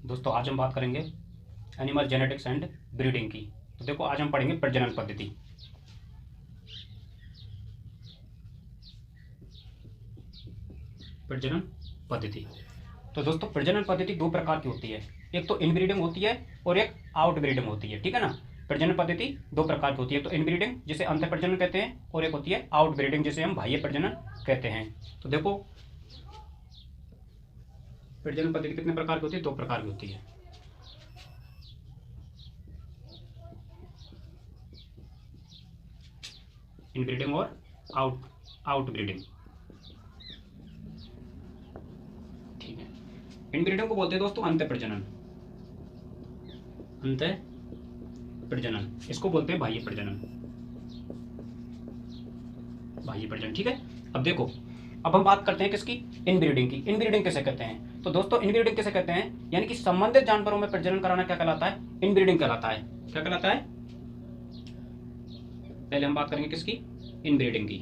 दोस्तों आज हम बात करेंगे एनिमल जेनेटिक्स एंड ब्रीडिंग की। तो देखो आज हम पढ़ेंगे प्रजनन पद्धति। प्रजनन पद्धति। तो दोस्तों प्रजनन पद्धति दो प्रकार की होती है, एक तो इनब्रीडिंग होती है और एक आउटब्रीडिंग होती है। ठीक है ना। प्रजनन पद्धति दो प्रकार की होती है, तो इनब्रीडिंग जिसे अंतः प्रजनन कहते हैं और एक होती है आउटब्रीडिंग जिसे हम बाह्य प्रजनन कहते हैं। तो देखो प्रजनन पद्धति कितने प्रकार की होती है, दो प्रकार की होती है। इनब्रीडिंग और आउटब्रीडिंग। ठीक है। इनब्रीडिंग को बोलते हैं दोस्तों अंतः प्रजनन। अंतः प्रजनन इसको बोलते हैं बाह्य प्रजनन। बाह्य प्रजनन। ठीक है। अब देखो अब हम बात करते हैं किसकी, इनब्रीडिंग की। इनब्रीडिंग किसे कहते हैं? तो दोस्तों इनब्रीडिंग किसे कहते हैं, यानी कि संबंधित जानवरों में प्रजनन कराना क्या कहलाता है, इनब्रीडिंग कहलाता है। क्या कहलाता है? पहले हम बात करेंगे किसकी, इनब्रीडिंग की।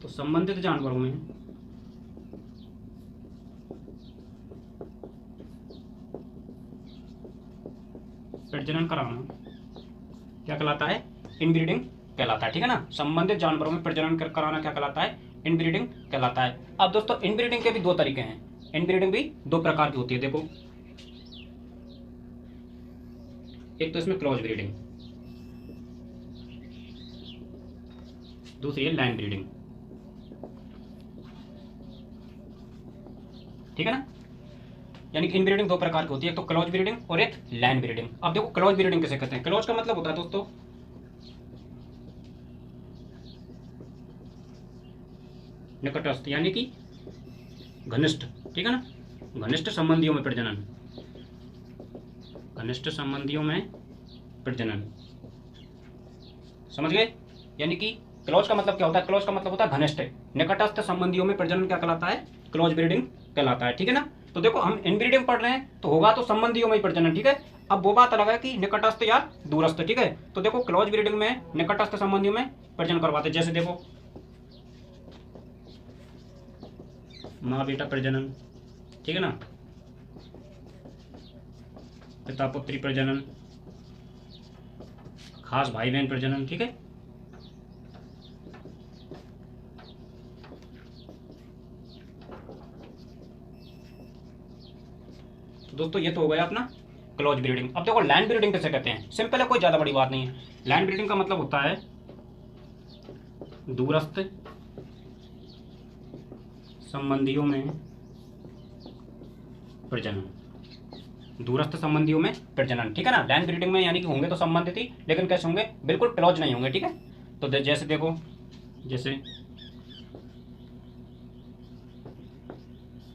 तो संबंधित जानवरों में प्रजनन कराना क्या कहलाता है, इनब्रीडिंग कहलाता है। ठीक है ना। संबंधित जानवरों में प्रजनन कराना क्या कहलाता है, इनब्रीडिंग कहलाता है। अब दोस्तों इनब्रीडिंग के भी दो तरीके हैं, इनब्रीडिंग भी दो प्रकार की होती है। देखो एक तो इसमें क्रॉस ब्रीडिंग, दूसरी है लैंड ब्रीडिंग। ठीक है ना। यानी कि इनब्रीडिंग दो प्रकार की होती है, एक तो क्लोज ब्रीडिंग और एक लैंड ब्रीडिंग। अब देखो क्लोज ब्रीडिंग किसे कहते हैं। क्लोज का मतलब होता है दोस्तों निकटस्थ, यानी कि घनिष्ठ। ठीक है ना। घनिष्ठ संबंधियों में प्रजनन, घनिष्ठ संबंधियों में प्रजनन, समझ गए। यानी कि क्लोज का मतलब क्या होता है, क्लोज का मतलब होता है घनिष्ठ। निकटस्थ संबंधियों में प्रजनन क्या कहलाता है, क्लोज ब्रीडिंग कहलाता है। ठीक है ना। तो देखो हम इनब्रीडिंग पढ़ रहे हैं तो होगा तो संबंधियों में ही प्रजनन। ठीक है। अब वो बात अलग है कि निकटस्थ या दूरस्थ। ठीक है। तो देखो क्लोज ब्रीडिंग में निकटस्थ संबंधियों में प्रजनन करवाते, जैसे देखो माँ बेटा प्रजनन। ठीक है ना। पिता पुत्री प्रजनन, खास भाई बहन प्रजनन। ठीक है। तो दोस्तों ये तो हो गया अपना क्लोज ब्रीडिंग। अब देखो लैंड ब्रीडिंग किसे कहते हैं, सिंपल है, कोई ज्यादा बड़ी बात नहीं है। लैंड ब्रीडिंग का मतलब होता है दूरस्थ संबंधियों में प्रजनन, दूरस्थ संबंधियों में प्रजनन। ठीक है ना। लैंड ब्रीडिंग में यानी कि होंगे तो संबंधित ही, लेकिन कैसे होंगे, बिल्कुल क्लोज नहीं होंगे। ठीक है। तो जैसे देखो, जैसे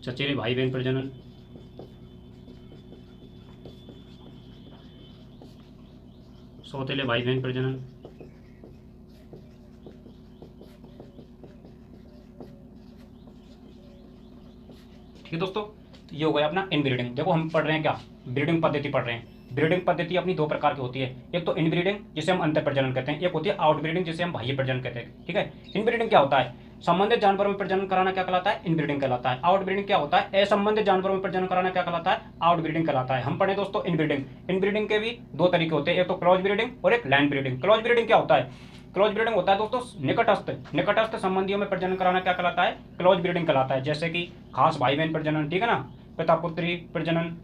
चचेरे भाई बहन प्रजनन, सौतेले भाई बहन प्रजनन। ठीक है दोस्तों। तो ये हो गया अपना इनब्रीडिंग। देखो हम पढ़ रहे हैं क्या, ब्रीडिंग पद्धति पढ़ रहे हैं। ब्रीडिंग पद्धति अपनी दो प्रकार की होती है, एक तो इनब्रीडिंग जिसे हम अंतर प्रजनन कहते हैं, एक होती है आउटब्रीडिंग जिसे हम बाह्य प्रजनन कहते हैं। ठीक है। इनब्रीडिंग क्या होता है, संबंधित जानवरों में प्रजनन कराना क्या कहलाता है, इनब्रीडिंग कहलाता है। आउटब्रीडिंग क्या होता है, असंबंधित जानवरों में प्रजनन कराना क्या कहलाता है, आउटब्रीडिंग कहलाता है। हम पढ़े दोस्तों इनब्रीडिंग। इनब्रीडिंग के भी दो तरीके होते हैं, एक तो क्रॉस ब्रीडिंग और एक लैंड ब्रीडिंग। क्रॉस ब्रीडिंग क्या होता है, क्लोज ब्रीडिंग होता है दोस्तों निकटस्थ संबंधियों में प्रजनन कराना क्या कहलाता है, क्लोज ब्रीडिंग कहलाता है। जैसे कि खास भाई बहन प्रजनन, ठीक है ना, पिता पुत्री प्रजनन,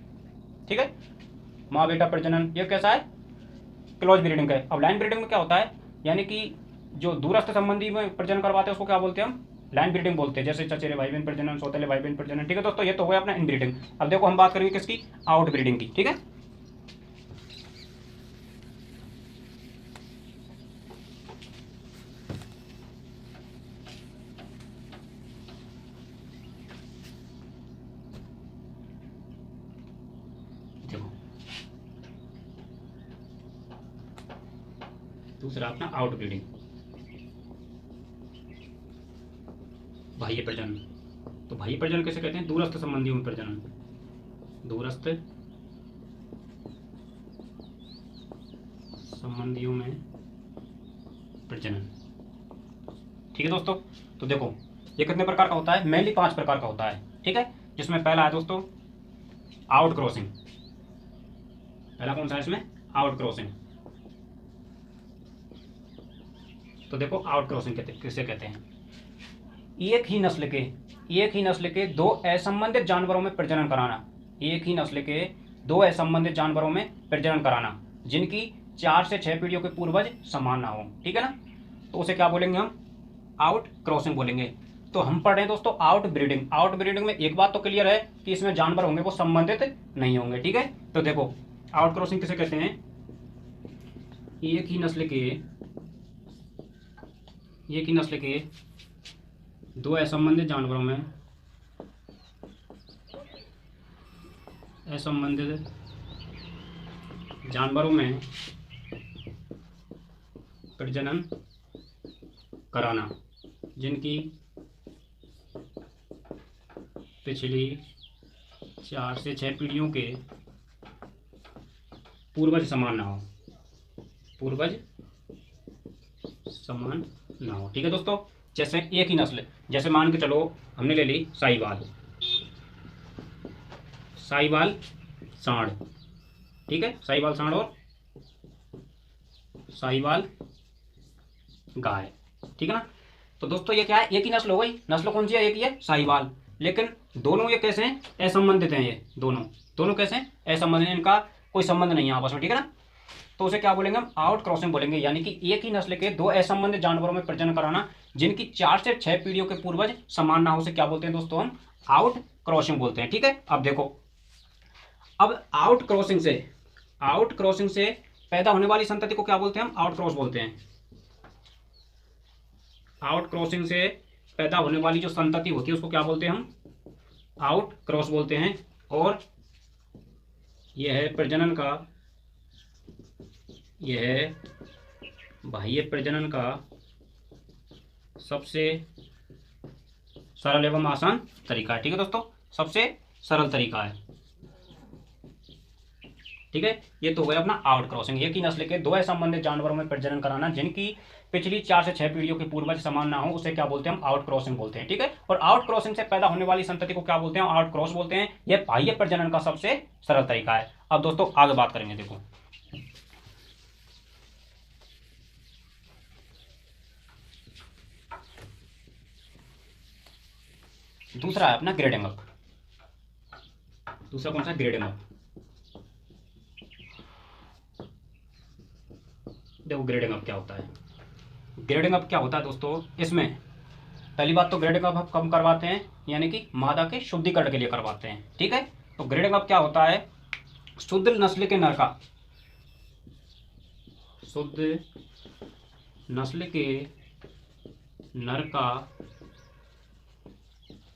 ठीक है, माँ बेटा प्रजनन, ये कैसा है, क्लोज ब्रीडिंग है। अब लैंड ब्रीडिंग में क्या होता है, यानी कि जो दूरस्थ संबंधी में प्रजनन करवाते हैं उसको क्या बोलते हैं हम, लैंड ब्रीडिंग बोलते हैं, जैसे चचेरे भाई बहन प्रजनन, सौतेले भाई बहन प्रजनन। ठीक है दोस्तों, ये तो हो गया अपना इन ब्रीडिंग। अब देखो हम बात करेंगे किसकी, आउट ब्रीडिंग की। ठीक है। देखो दूसरा अपना आउट ब्रीडिंग, बाह्य प्रजनन। तो बाह्य प्रजनन कैसे कहते हैं, दूरस्थ संबंधियों में प्रजनन, दूरस्थ संबंधियों में प्रजनन। ठीक है दोस्तों। तो देखो ये कितने प्रकार का होता है, मेनली 5 प्रकार का होता है, ठीक है। जिसमें पहला है दोस्तों आउट क्रॉसिंग। पहला कौन सा है इसमें, आउट क्रॉसिंग। तो देखो आउट क्रॉसिंग किसे कहते हैं, एक ही नस्ल के दो असंबंधित जानवरों में प्रजनन कराना, एक ही नस्ल के दो असंबंधित जानवरों में प्रजनन कराना जिनकी 4 से 6 पीढ़ियों के पूर्वज समान ना हो, ठीक है ना। तो उसे क्या बोलेंगे हम, आउट क्रॉसिंग बोलेंगे। तो हम पढ़ रहे हैं दोस्तों आउट ब्रीडिंग। आउट ब्रीडिंग में एक बात तो क्लियर है कि इसमें जानवर होंगे वो संबंधित नहीं होंगे, ठीक है। तो देखो आउट क्रॉसिंग किसे कहते हैं, एक ही नस्ल के दो असंबंधित जानवरों में प्रजनन कराना जिनकी पिछली 4 से 6 पीढ़ियों के पूर्वज समान ना हो, ठीक है दोस्तों। जैसे एक ही नस्ल, जैसे मान के चलो हमने ले ली साहिवाल सांड, ठीक है, साहिवाल सांड और साहिवाल गाय, ठीक है ना। तो दोस्तों ये क्या है, एक ही नस्ल हो गई, नस्ल कौन सी है, एक ही है साहिवाल, लेकिन दोनों ये कैसे हैं, असंबंधित हैं। ये दोनों कैसे हैं, असंबंधित, इनका कोई संबंध नहीं है आपस में, ठीक है ना। तो उसे क्या बोलेंगे हम, आउट क्रॉसिंग बोलेंगे। यानी कि एक ही नस्ल के दो असंबंधित जानवरों में प्रजनन कराना जिनकी 4 से 6 पीढ़ियों के पूर्वज समान ना हो, उसे क्या बोलते हैं दोस्तों, हम आउट क्रॉसिंग बोलते हैं, ठीक है। अब देखो, अब आउट क्रॉसिंग से पैदा होने वाली संतति को क्या बोलते हैं, हम आउट क्रॉस बोलते हैं। आउट क्रॉसिंग से पैदा होने वाली जो संतति होती है उसको क्या बोलते हैं, हम आउट क्रॉस बोलते हैं। और यह है बाह्य प्रजनन का सबसे सरल एवं आसान तरीका है, ठीक है दोस्तों, सबसे सरल तरीका है, ठीक है। ये तो हो गया अपना आउट क्रॉसिंग, एक ही नस्ल के दो असंबंधित जानवरों में प्रजनन कराना जिनकी पिछली 4 से 6 पीढ़ियों के पूर्वज समान ना हो, उसे क्या बोलते हैं, हम आउट क्रॉसिंग बोलते हैं, ठीक है। और आउट क्रॉसिंग से पैदा होने वाली संतति को क्या बोलते हैं, आउट क्रॉस बोलते हैं। यह बाह्य प्रजनन का सबसे सरल तरीका है। अब दोस्तों आगे बात करेंगे, देखो दूसरा है अपना ग्रेडिंग अप। दूसरा कौन सा, ग्रेडिंग अप। देखो ग्रेडिंग अप क्या होता है, ग्रेडिंग अप क्या होता है दोस्तों, इसमें पहली बात तो ग्रेडिंग अप हम कब करवाते हैं, यानी कि मादा के शुद्धिकरण के लिए करवाते हैं, ठीक है। तो ग्रेडिंग अप क्या होता है, शुद्ध नस्ल के नर का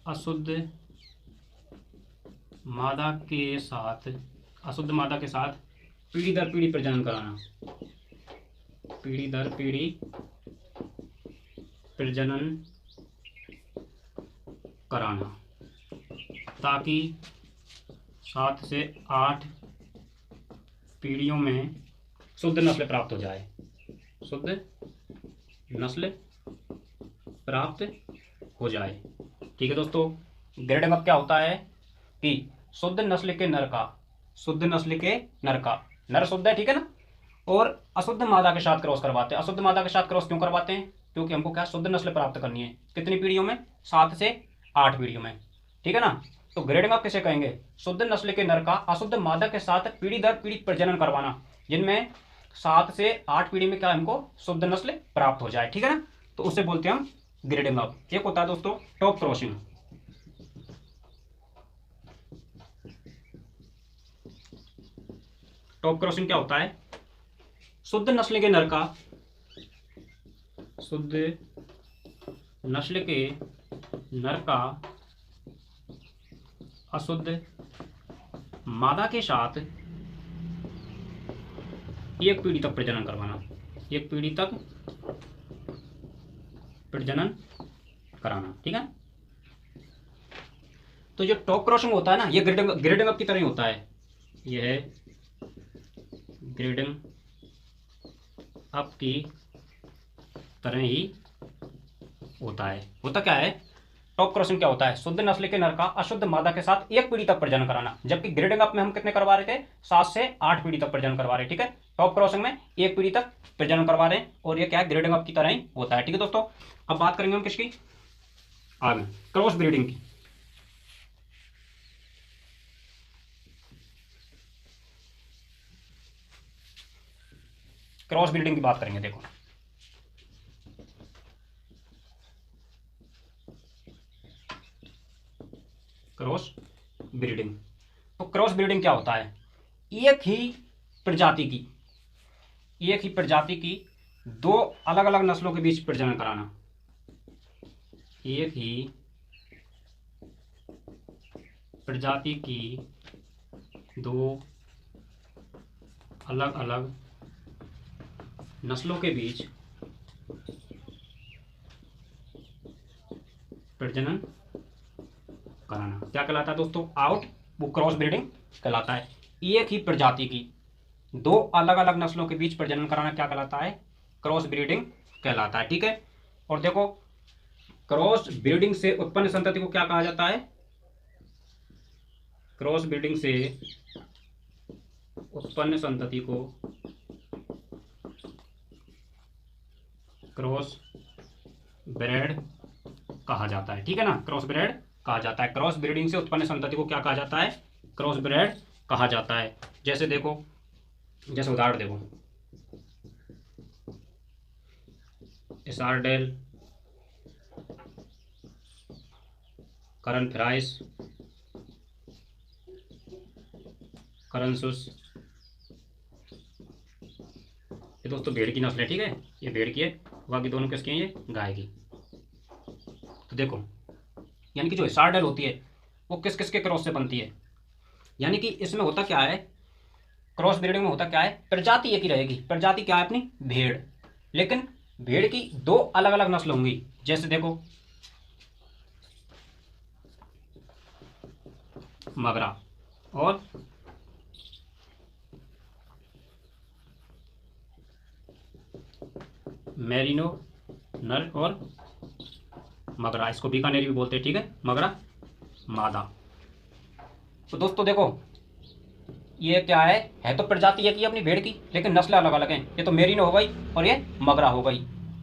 अशुद्ध मादा के साथ पीढ़ी दर पीढ़ी प्रजनन कराना, पीढ़ी दर पीढ़ी प्रजनन कराना ताकि 7 से 8 पीढ़ियों में शुद्ध नस्ल प्राप्त हो जाए, ठीक है दोस्तों। ग्रेडिंग अप क्या होता है कि शुद्ध नस्ल के नर का नर शुद्ध है, ठीक है ना, और अशुद्ध मादा के साथ क्रॉस करवाते हैं। अशुद्ध मादा के साथ क्रॉस क्यों करवाते हैं, क्योंकि हमको क्या शुद्ध नस्ल प्राप्त करनी है, कितनी पीढ़ियों में, 7 से 8 पीढ़ियों में, ठीक है ना। तो ग्रेडिंग अप किसे कहेंगे, शुद्ध नस्ल के नर का अशुद्ध मादा के साथ पीढ़ी दर पीढ़ी प्रजनन करवाना जिनमें 7 से 8 पीढ़ी में क्या हमको शुद्ध नस्ल प्राप्त हो जाए, ठीक है ना। तो उसे बोलते हैं हम ग्रेडिंग अप। एक होता है दोस्तों टॉप क्रॉसिंग। टॉप क्रॉसिंग क्या होता है, शुद्ध नस्ल के नर का अशुद्ध मादा के साथ एक पीढ़ी तक प्रजनन कराना, ठीक है। तो जो टॉप क्रॉसिंग होता है ना, ये ग्रेडिंग अप की तरह ही होता है, यह है ग्रेडिंग अप की तरह ही होता है। होता क्या है, टॉप क्रॉसिंग क्या होता है, शुद्ध नस्ल के नर का अशुद्ध मादा के साथ एक पीढ़ी तक प्रजनन कराना, जबकि ग्रेडिंग अप में हम कितने करवा रहे थे, 7 से 8 पीढ़ी तक प्रजनन करवा रहे हैं। ठीक है, टॉप क्रॉसिंग में एक पीढ़ी तक प्रजनन करवा रहे हैं और ये क्या है, ग्रेडिंग अप की तरह ही होता है। ठीक है दोस्तों, अब बात करेंगे हम किसकी, आगे क्रॉस ब्रीडिंग की। क्रॉस ब्रीडिंग की बात करेंगे। देखो क्रॉस ब्रीडिंग, तो क्रॉस ब्रीडिंग क्या होता है, एक ही प्रजाति की दो अलग अलग नस्लों के बीच प्रजनन कराना। एक ही प्रजाति की दो अलग अलग नस्लों के बीच प्रजनन कराना क्या कहलाता है दोस्तों, आउट, वो क्रॉस ब्रीडिंग कहलाता है। एक ही प्रजाति की दो अलग अलग नस्लों के बीच प्रजनन कराना क्या कहलाता है, क्रॉस ब्रीडिंग कहलाता है। ठीक है, और देखो क्रॉस ब्रीडिंग से उत्पन्न संतति को क्या कहा जाता है, क्रॉस ब्रीडिंग से उत्पन्न संतति को क्रॉस ब्रेड कहा जाता है। ठीक है ना, क्रॉस ब्रेड कहा जाता है। क्रॉस ब्रीडिंग से उत्पन्न संतति को क्या कहा जाता है, क्रॉस ब्रेड कहा जाता है। जैसे देखो, जैसे उदाहरण देखो, एसारडेल, करन फ्राइस, करनसुस, ये दोस्तों भेड़ की नस्ल है। ठीक है, ये भेड़ की है, बाकी दोनों किसकी हैं, ये गाय की। तो देखो यानी कि जो एसारडेल होती है वो किस किस के क्रॉस से बनती है, यानी कि इसमें होता क्या है, क्रॉस ब्रीडिंग में होता क्या है, प्रजाति एक ही रहेगी। प्रजाति क्या है अपनी, भेड़, लेकिन भेड़ की दो अलग अलग नस्ल होंगी। जैसे देखो मगरा और मेरिनो नर और मगरा, इसको बीकानेरी भी बोलते हैं। ठीक है, मगरा मादा। तो दोस्तों देखो ये क्या है तो प्रजाति एक ही अपनी भेड़ की, लेकिन नस्लें अलग अलग हैं। ये तो मेरिनो हो गई और ये मगरा हो गई।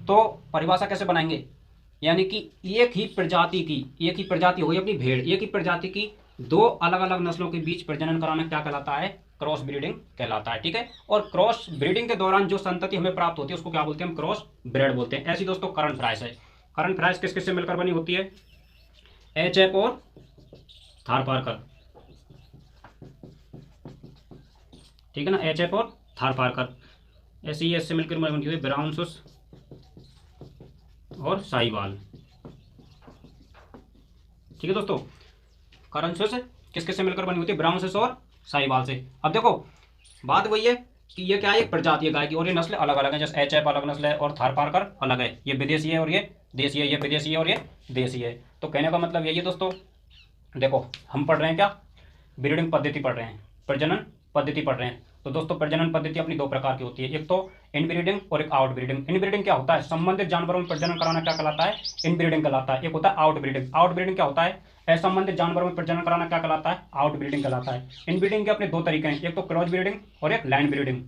तो परिभाषा कैसे बनाएंगे, यानी कि एक ही प्रजाति हो गई अपनी भेड़, एक ही प्रजाति की दो अलग अलग नस्लों के बीच प्रजनन कराना क्या कहलाता है, क्रॉस ब्रीडिंग कहलाता है। ठीक है, और क्रॉस ब्रीडिंग के दौरान जो संतति हमें प्राप्त होती है उसको क्या बोलते हैं, हम क्रॉस ब्रेड बोलते हैं। ऐसी दोस्तों करन फ्राइस है। करन फ्राइस किस किस से मिलकर बनी होती है, एचएफ और थारपारकर। ठीक है ना, एचएफ और थारपारकर। ऐसी से मिलकर बनी हुई ब्राउनसुस और साहिवाल। ठीक है दोस्तों, करनसुस किस किस से मिलकर बनी होती है, ब्राउनसुस और साहिवाल से। अब देखो बात वही है कि ये क्या है, एक प्रजाति है गाय की और ये नस्ल अलग अलग है। जैसे एचएफ अलग नस्ल है और थारपारकर अलग है, ये विदेशी है और ये देसी है, ये विदेशी है और ये देसी है। तो कहने का मतलब यही है दोस्तों, देखो हम पढ़ रहे हैं क्या, ब्रीडिंग पद्धति पढ़ रहे हैं, प्रजनन पद्धति पढ़ रहे हैं। तो दोस्तों प्रजनन पद्धति अपनी दो प्रकार की होती है, एक तो इनब्रीडिंग और एक आउट ब्रीडिंग। इनब्रीडिंग क्या होता है, संबंधित जानवरों में प्रजनन कराना क्या कहलाता है, इनब्रीडिंग कहलाता है। एक होता है आउट ब्रीडिंग। आउट ब्रीडिंग क्या होता है, असंबंधित जानवरों में प्रजनन कराना क्या कहलाता है, आउट ब्रीडिंग कहलाता है। इनब्रीडिंग के अपने दो तरीके हैं, एक तो क्रॉस ब्रीडिंग और एक लैंड ब्रीडिंग।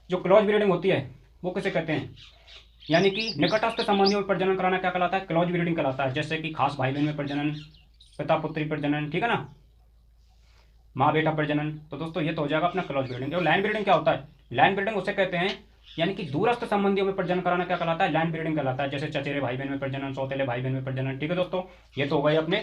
जो क्रॉस ब्रीडिंग होती है वो किसे कहते हैं, यानी कि निकटस्थ संबंधियों में प्रजनन कराना क्या कहलाता है, क्रॉस ब्रीडिंग कहलाता है। जैसे कि खास भाई बहन में प्रजनन, पिता पुत्री प्रजनन, ठीक है ना, माँ बेटा प्रजनन। तो दोस्तों ये तो हो जाएगा अपना क्रॉस ब्रीडिंग। और लैंड ब्रीडिंग क्या होता है, लैंड ब्रीडिंग उसे कहते हैं यानी कि दूरस्थ संबंधियों में प्रजनन कराना क्या कहलाता है, लैंड ब्रीडिंग कहलाता है। जैसे चचेरे भाई बहन में प्रजनन, सौतेले भाई बहन में प्रजनन। ठीक है दोस्तों, ये तो हो गए अपने